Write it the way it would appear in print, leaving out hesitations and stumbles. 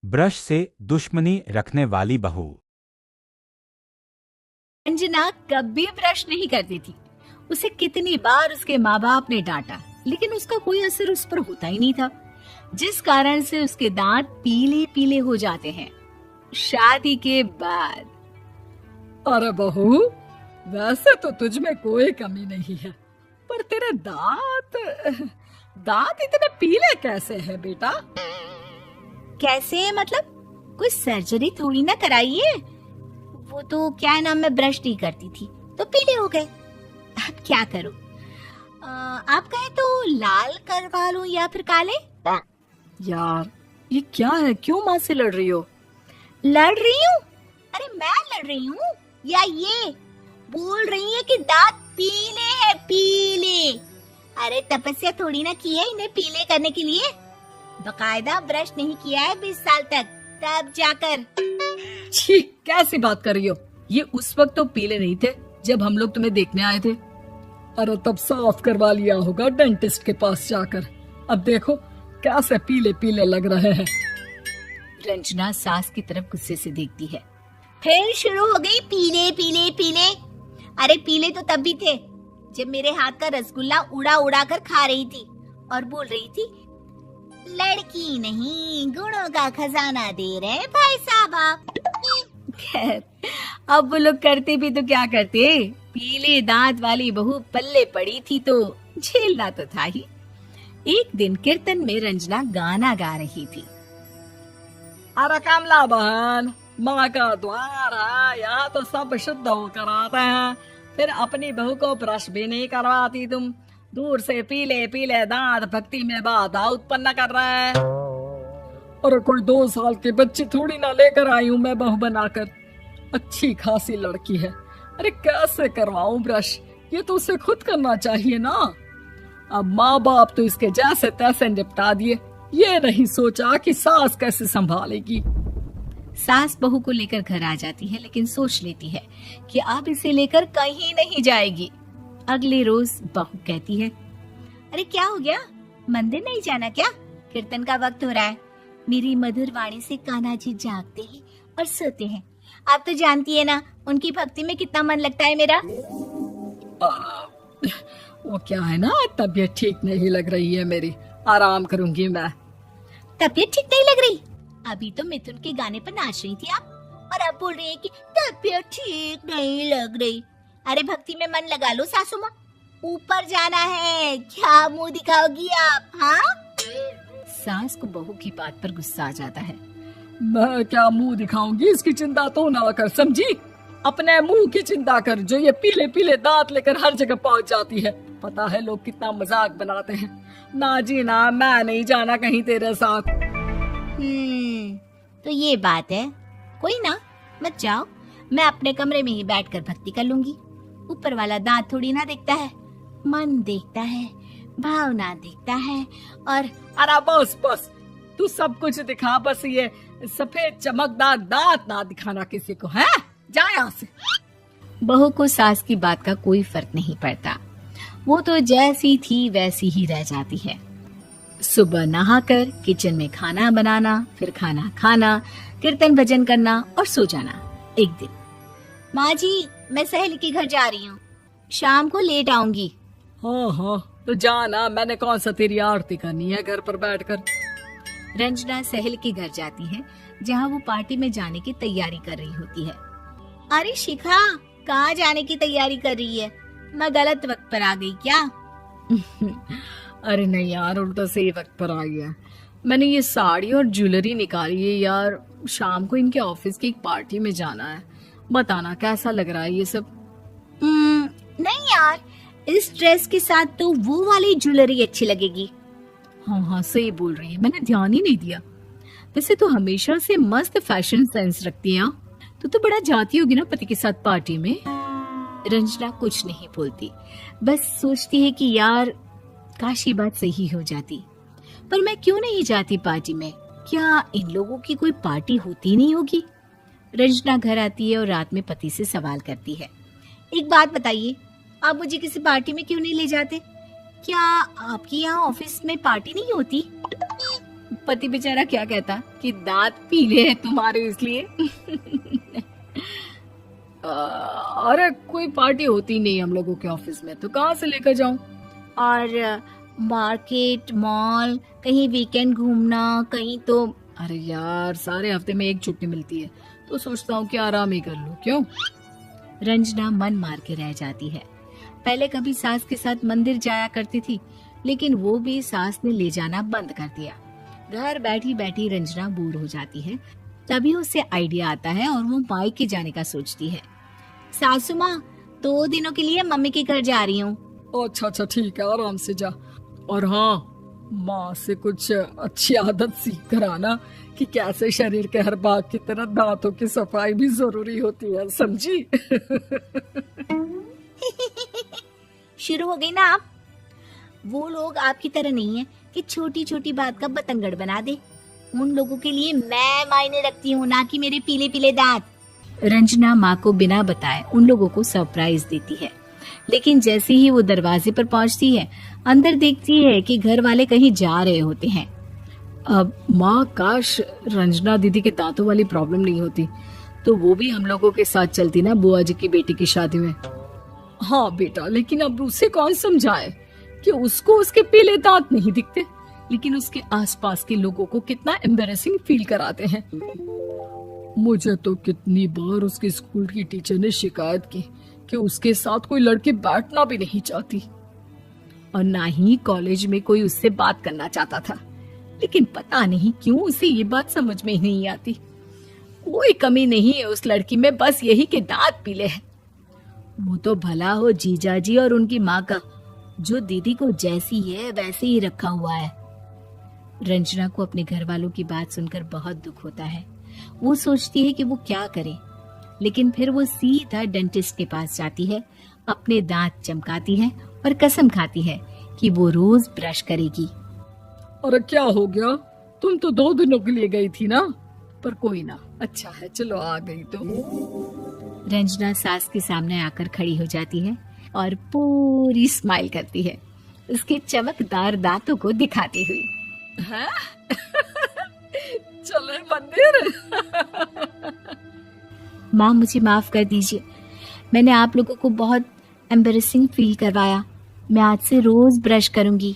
Brush से दुश्मनी रखने वाली बहू। रंजना कभी ब्रश नहीं करती थी। उसे कितनी बार उसके माँ बाप ने डांटा, लेकिन उसका कोई असर उस पर होता ही नहीं था, जिस कारण से उसके दांत पीले पीले हो जाते हैं। शादी के बाद अरे बहू, वैसे तो तुझ में कोई कमी नहीं है, पर तेरे दांत दांत इतने पीले कैसे हैं बेटा? कैसे मतलब? कोई सर्जरी थोड़ी ना कराई है। वो तो क्या नाम, मैं ब्रश नहीं करती थी तो पीले हो गए। अब क्या करूं? आप कहें तो लाल करवा लूं या फिर काले? यार ये क्या है, क्यों माँ से लड़ रही हो? लड़ रही हूँ? अरे मैं लड़ रही हूँ या ये बोल रही है कि दांत पीले हैं, पीले। अरे तपस्या थोड़ी ना की है इन्हें पीले करने के लिए। बकायदा ब्रश नहीं किया है 20 साल तक, तब जाकर। छी, कैसी बात कर रही हो? ये उस वक्त तो पीले नहीं थे जब हम लोग तुम्हें देखने आए थे। अरे तब साफ करवा लिया होगा डेंटिस्ट के पास जाकर। अब देखो कैसे पीले पीले लग रहे हैं। रंजना सास की तरफ गुस्से से देखती है। फिर शुरू हो गई पीले पीले पीले। अरे पीले तो तब भी थे जब मेरे हाथ का रसगुल्ला उड़ा उड़ा कर खा रही थी और बोल रही थी, लड़की नहीं गुणों का खजाना दे रहे भाई साहब आप। खैर, अब वो लोग करते भी तो क्या करते, पीले दांत वाली बहू पल्ले पड़ी थी तो झेलना तो था ही। एक दिन कीर्तन में रंजना गाना गा रही थी। अरे कमला बहन, माँ का द्वार है, यहाँ तो सब शुद्ध होकर आते हैं, फिर अपनी बहू को ब्रश भी नहीं करवाती तुम। दूर से पीले पीले दांत भक्ति में बाधा उत्पन्न कर रहे हैं। अरे कोई 2 साल के बच्चे थोड़ी ना लेकर आई हूँ मैं बहू बनाकर। अच्छी खासी लड़की है, अरे कैसे करवाऊं ब्रश? ये तो उसे खुद करना चाहिए ना। अब माँ बाप तो इसके जैसे तैसे निपटा दिए, ये नहीं सोचा कि सास कैसे संभालेगी। सास बहू को लेकर घर आ जाती है, लेकिन सोच लेती है कि अब इसे लेकर कहीं नहीं जाएगी। अगले रोज बहू कहती है, अरे क्या हो गया, मंदिर नहीं जाना क्या? कीर्तन का वक्त हो रहा है। मेरी मधुर वाणी से कान्हा जी जागते हैं और सोते हैं। आप तो जानती है ना उनकी भक्ति में कितना मन लगता है मेरा। वो क्या है ना, तबीयत ठीक नहीं लग रही है मेरी, आराम करूंगी मैं। तबीयत ठीक नहीं लग रही? अभी तो मिथुन के गाने पर नाच रही थी आप, और अब बोल रही है कि तबीयत ठीक नहीं लग रही। अरे भक्ति में मन लगा लो सासू माँ, ऊपर जाना है, क्या मुंह दिखाओगी आप? हाँ? सास को बहू की बात पर गुस्सा आ जाता है। मैं क्या मुंह दिखाऊंगी, इसकी चिंता तो ना कर, समझी? अपने मुंह की चिंता कर, जो ये पीले पीले दांत लेकर हर जगह पहुंच जाती है। पता है लोग कितना मजाक बनाते हैं। ना जी ना, मैं नहीं जाना कहीं तेरे साथ। तो ये बात है। कोई ना, मत जाओ, मैं अपने कमरे में ही बैठकर भक्ति कर लूंगी। ऊपर वाला दांत थोड़ी ना देखता है, मन देखता है, भावना देखता है। और अरे बस बस, तू सब कुछ दिखा, बस ये सफेद चमकदार दांत ना दिखाना किसी को, है? जा यहाँ से। बहू को सास की बात का कोई फर्क नहीं पड़ता, वो तो जैसी थी वैसी ही रह जाती है। सुबह नहाकर किचन में खाना बनाना, फिर खाना खाना, कीर्तन भजन करना और सो जाना। एक दिन, माँ जी मैं सहेली के घर जा रही हूँ, शाम को लेट आऊंगी। हाँ हाँ, तो जाना, मैंने कौन सा तेरी आरती करनी है घर पर बैठकर। रंजना सहेली के घर जाती है, जहाँ वो पार्टी में जाने की तैयारी कर रही होती है। अरे शिखा, कहाँ जाने की तैयारी कर रही है? मैं गलत वक्त पर आ गई क्या? अरे नहीं यार, उल्टा सही वक्त पर आ गया। मैंने ये साड़ी और ज्वेलरी निकाली है यार, शाम को इनके ऑफिस की एक पार्टी में जाना है। बताना कैसा लग रहा है ये सब? नहीं यार, इस ड्रेस के साथ तो वो वाली ज्वेलरी अच्छी लगेगी। हाँ हाँ सही बोल रही है, मैंने ध्यान ही नहीं दिया। वैसे तो हमेशा से मस्त फैशन सेंस रखती है। तो बड़ा जाती होगी ना पति के साथ पार्टी में। रंजना कुछ नहीं बोलती, बस सोचती है कि यार काश ये बात सही हो जाती, पर मैं क्यों नहीं जाती पार्टी में? क्या इन लोगों की कोई पार्टी होती नहीं होगी? रंजना घर आती है और रात में पति से सवाल करती है, एक बात बताइए, आप मुझे किसी पार्टी में क्यों नहीं ले जाते? क्या आपकी यहाँ ऑफिस में पार्टी नहीं होती? पति बेचारा क्या कहता कि दांत पीले हैं तुम्हारे इसलिए। अरे कोई पार्टी होती नहीं हम लोगों के ऑफिस में, तो कहाँ से लेकर जाऊं? और मार्केट, मॉल, कहीं वीकेंड घूमना, कहीं तो। अरे यार सारे हफ्ते में एक छुट्टी मिलती है, तो सोचता हूँ कि आराम ही कर लूं। क्यों? रंजना मन मार के रह जाती है। पहले कभी सास के साथ मंदिर जाया करती थी, लेकिन वो भी सास ने ले जाना बंद कर दिया। घर बैठी बैठी रंजना बोर हो जाती है। तभी उसे आइडिया आता है और वो मायके जाने का सोचती है। सासू माँ, 2 दिनों के लिए मम्मी के घर जा रही हूँ। अच्छा ठीक है, आराम से जा। और हाँ, माँ से कुछ अच्छी आदत सीख कर आना कि कैसे शरीर के हर भाग की तरह दांतों की सफाई भी जरूरी होती है, समझी? शुरू हो गई ना आप। वो लोग आपकी तरह नहीं है कि छोटी छोटी बात का बतंगड़ बना दे। उन लोगों के लिए मैं मायने रखती हूँ, ना कि मेरे पीले पीले दांत। रंजना माँ को बिना बताए उन लोगों को सरप्राइज देती है, लेकिन जैसे ही वो दरवाजे पर पहुंचती है, अंदर देखती है कि घर वाले कहीं जा रहे होते हैं। अब माँ, काश रंजना दीदी के दांतों वाली प्रॉब्लम नहीं होती, तो वो भी हम लोगों के साथ चलती ना बुआ जी की बेटी की शादी में। हाँ बेटा, लेकिन अब उसे कौन समझाए कि उसको उसके पीले दांत नहीं दिखते, लेकिन उसके आसपास के लोगों को कितना एम्बैरेसिंग फील कराते हैं। मुझे तो कितनी बार उसके स्कूल की टीचर ने शिकायत की कि उसके साथ कोई लड़की बैठना भी नहीं चाहती, और ना ही कॉलेज में कोई उससे बात करना चाहता था। लेकिन पता नहीं क्यों उसे ये बात समझ में ही नहीं आती। कोई कमी नहीं है उस लड़की में, बस यही कि दांत पीले हैं। वो तो भला हो जीजा जी और उनकी माँ का, जो दीदी को जैसी है वैसे ही रखा हुआ है। रंजना को अपने घर वालों की बात सुनकर बहुत दुख होता है। वो सोचती है कि वो क्या करे, लेकिन फिर वो सीधा डेंटिस्ट के पास जाती है, अपने दांत चमकाती है और कसम खाती है कि वो रोज ब्रश करेगी। अरे क्या हो गया? तुम तो 2 दिनों के लिए गई थी ना, पर कोई ना, अच्छा है, चलो आ गई तो। रंजना सास के सामने आकर खड़ी हो जाती है और पूरी स्माइल करती है, उसके चमकदार दांतों को दिखाती हुई। हैं? चले मंदिर? माँ, मुझे माफ कर दीजिए, मैंने आप लोगों को बहुत एम्बैरेसिंग फील करवाया। मैं आज से रोज ब्रश करूंगी।